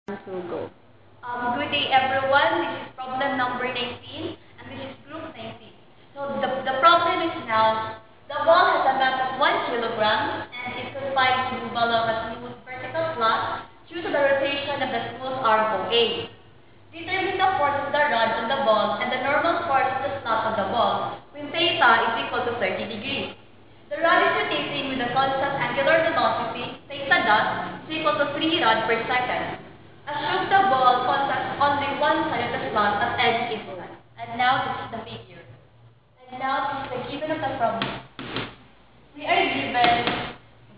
will go. Good day everyone, this is problem number 19 and this is group 19. So the problem is now, the ball has a mass of 1 kilogram and is confined to movable of a smooth vertical slot due to the rotation of the smooth arm OA. Determine the force of the rod on the ball and the normal force of the slot of the ball when theta is equal to 30 degrees. The rod is rotating with a constant angular velocity, theta dot, is equal to 3 rod per second. Assume the ball contacts only one side of the slot at any instant. And now this is the figure. And now this is the given of the problem. We are given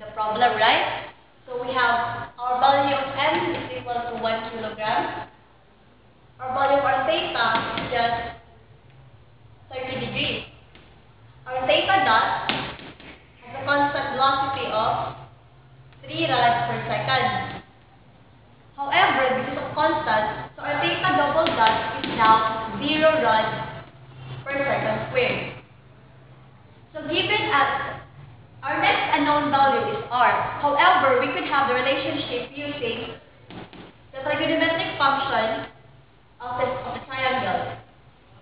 the problem, right? So we have our value of m is equal to 1 kilogram. Our value of our theta is just 30 degrees. Our theta dot has a constant velocity of 3 rods per second. However, because of constant, so our theta double dot is now 0 rods per second squared. So given as our next unknown value is r. However, we could have the relationship using the trigonometric function of the triangle.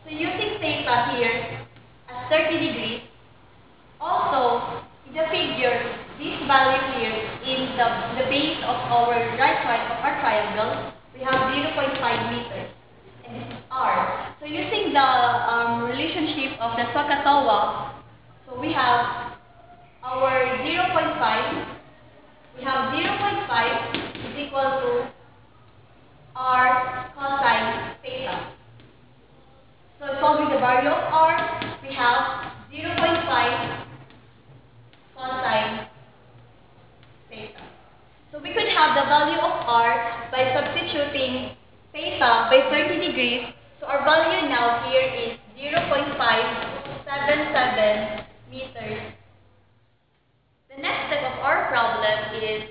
So using theta here as 30 degrees, also in the figure, this value here in the base of our right side of our triangle, we have 0.5 meters, and this is r. So using the relationship of the SOHCAHTOA, so we have our 0.5, we have 0.5 is equal to r cosine theta. So solving the value of r, we have 0.5 cosine theta. So we could have the value of r by substituting theta by 30 degrees. So our value now here is 0.577 meters. The next step of our problem is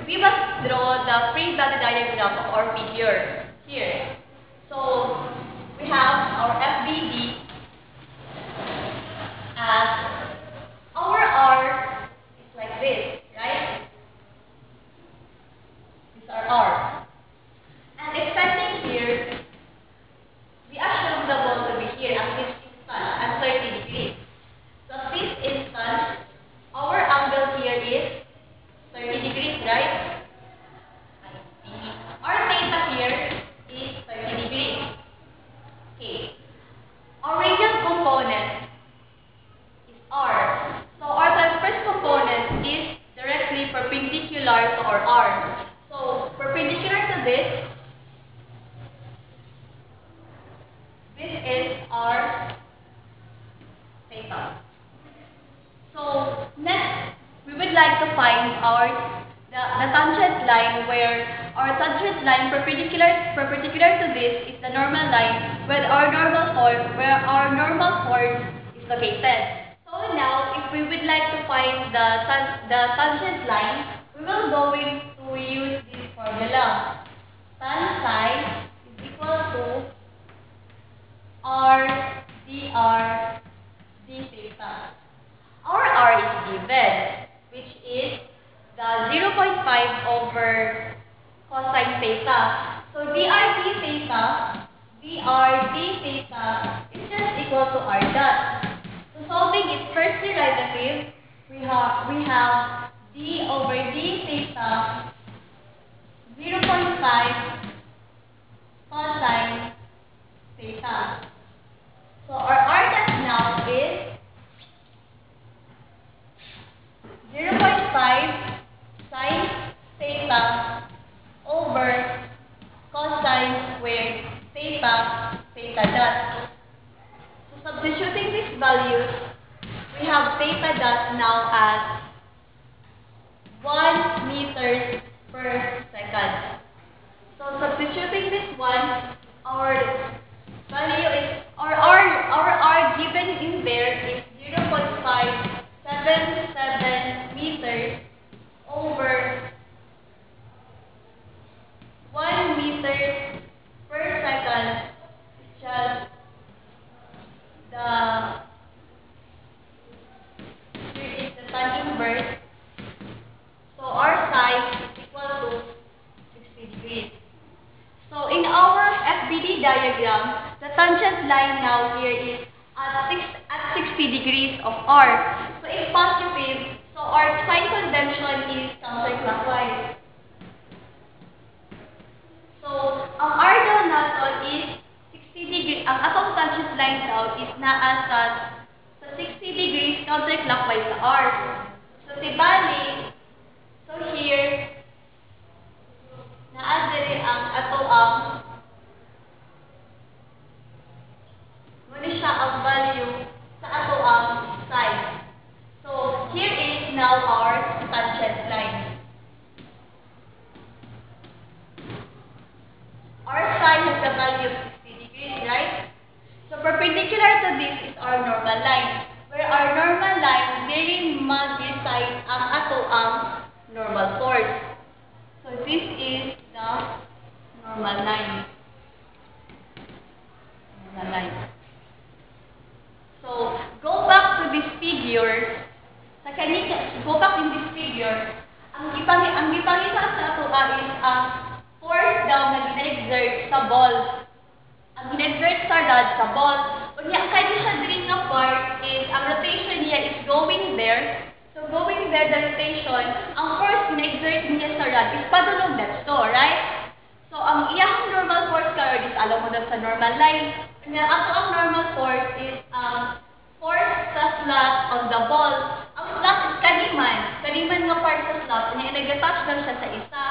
we must draw the free body diagram of our figure here. So we have our FBD as our r is like this, right? These are r. And extending here, we assume the ball to be here at this instant at 30 degrees. So at this instant, our angle here is 30 degrees, right? Our theta here is 30 degrees. Okay. Our radial component is r. So our transverse component is directly perpendicular to our r. So perpendicular to this is our theta. So next, we would like to find the tangent line where our tangent line perpendicular to this is the normal line where our normal force is located. So now, if we would like to find the tangent line, we will going to use this formula. Tan psi is equal to r dr d theta. Our r is given, which is the 0.5 over cosine theta. So dr d theta is just equal to r dot. So solving its first derivative, we have d over d theta 0.5 cosine theta. So our r dot now is 0.5 sine theta over cosine squared theta dot. So substituting these values, we have theta dot now as 1 meters per second. So substituting this one, our value is, our r given in there r. So if positive, so our sign convention is counterclockwise. So ang r daw nato is 60 degrees. Ang atong tangent line daw is naa sa 60 degrees counterclockwise sa r. So tibali, so here, naa diri ang ato ang muna siya ang value sa ato ang side. So here is now our tangent line. Our side has the value of 60 degrees, right? So perpendicular to this is our normal line. Where our normal line, very mag-reside ang ato ang normal force. So this is the normal line. Normal line. So go back to this figure. Go back in this figure. Ang gipangita sa ato is ang force daw na gina-exert sa ball. Ang gina-exert sa rod sa ball. Unya kani siya diri nga part is ang rotation niya is going there. So going there the rotation, ang force gina-exert niya sa rod is padulong dito, right? So ang iyang normal force karon is alam mo na sa normal line. Unya ato ang normal force is force sa slot on the ball. Ang slot is kaniman nga part sa slot. Unya nag-attach lang siya sa isa.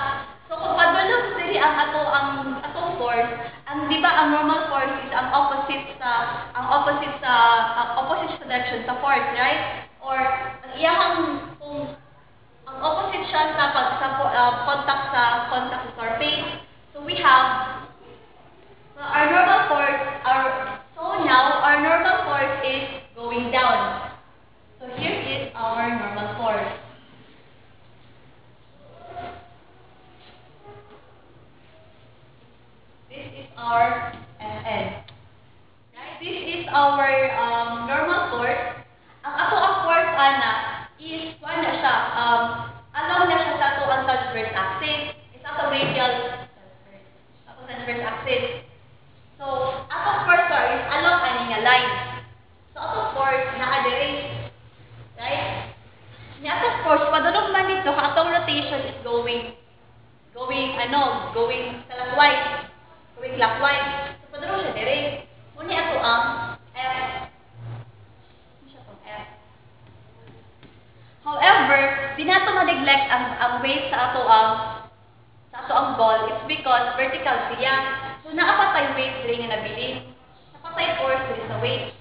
So kung padulong diri ang atong force, di ba ang normal force is ang opposite sa direction sa force, right? Or ang iyang kung ang opposite siya sa contact sa surface. So we have our normal force now our normal force is going down. So here is our normal force. This is our Fn. Right? This is our normal force. Ang ato ang force ana is na siya along na siya sa ato ang transverse axis. Is ato radial transverse axis. So ato force is along ani nga line. So ato force naa diri. Right? Nya ato force padulong man dito atong rotation is going clockwise. Going clockwise. So padulong siya diri. Muni ato ang F. However, di nato ma-neglect ang weight sa ato ang ball. It's because vertical siya. So naapatay weight diri nga nabili. Napatay force diri sa weight.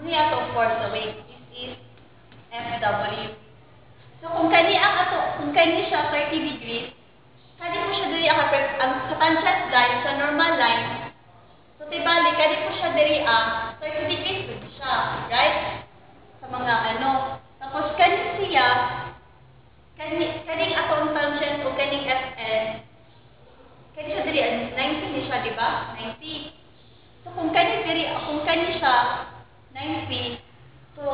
Muni ato force sa weight. This is Fw. So kung kani siya 30 degrees, kani po siya diri ang sa tangent line sa normal line. So tibali kani po siya diri ang 30 degrees po siya, right? Sa mga tapos kaning atong tangent o kaning Fn, kani siya diri 90 ni siya, di ba? 90. So kung kani siya 90, so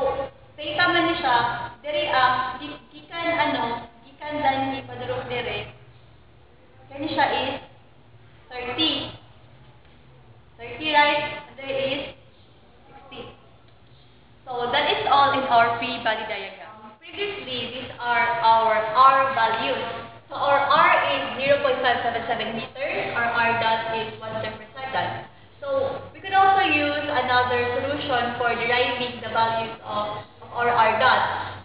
theta man ni siya diri gikan dan ni padulong diri. Kani siya is 30. 30, right? There is 60. So that is all in our free body diagram. Previously, these are our R values. So our R is 0.577 meters. Our R dot is 1 meter per second. So we could also use another solution for deriving the values of our R dot.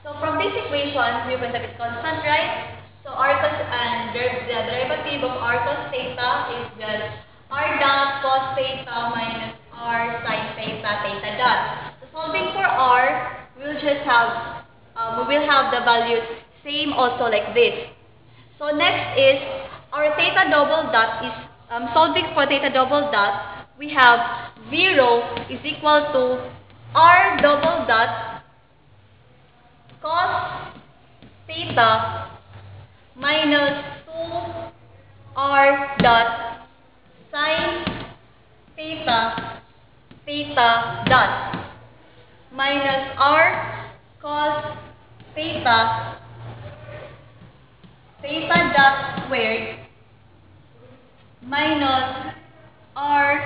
So from this equation, 0.7 is constant, right? So R cos and the derivative of R cos theta is just R dot cos theta minus R sin theta theta dot. So solving for R, we will have the values same also like this. So next is our theta double dot is solving for theta double dot. We have 0 is equal to R double dot cos theta minus 2R dot sin theta theta dot minus R cos theta theta dot squared minus R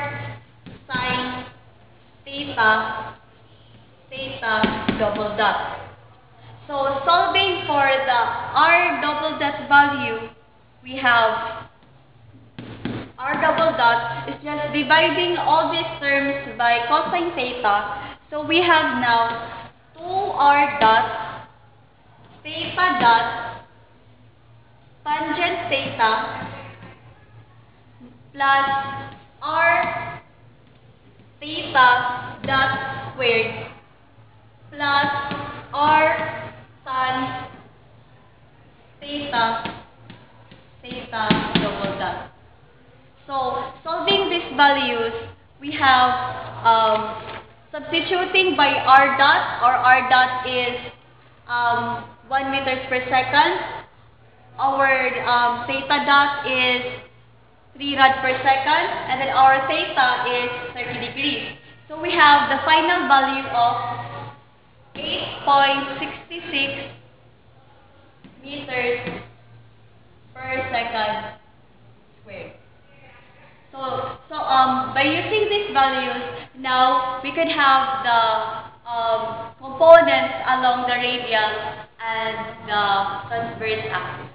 sin theta double dot. So solving for the r double dot value, we have r double dot is just dividing all these terms by cosine theta. So we have now 2r dot theta dot tangent theta plus r theta dot squared plus r tan theta double dot. So, solving these values, we have substituting by r dot, or r dot is 1 meters per second. Our theta dot is 3 rad per second, and then our theta is 30 degrees. So, we have the final value of 8.66 meters per second squared. So by using these values, now we could have the components along the radial and the transverse axis.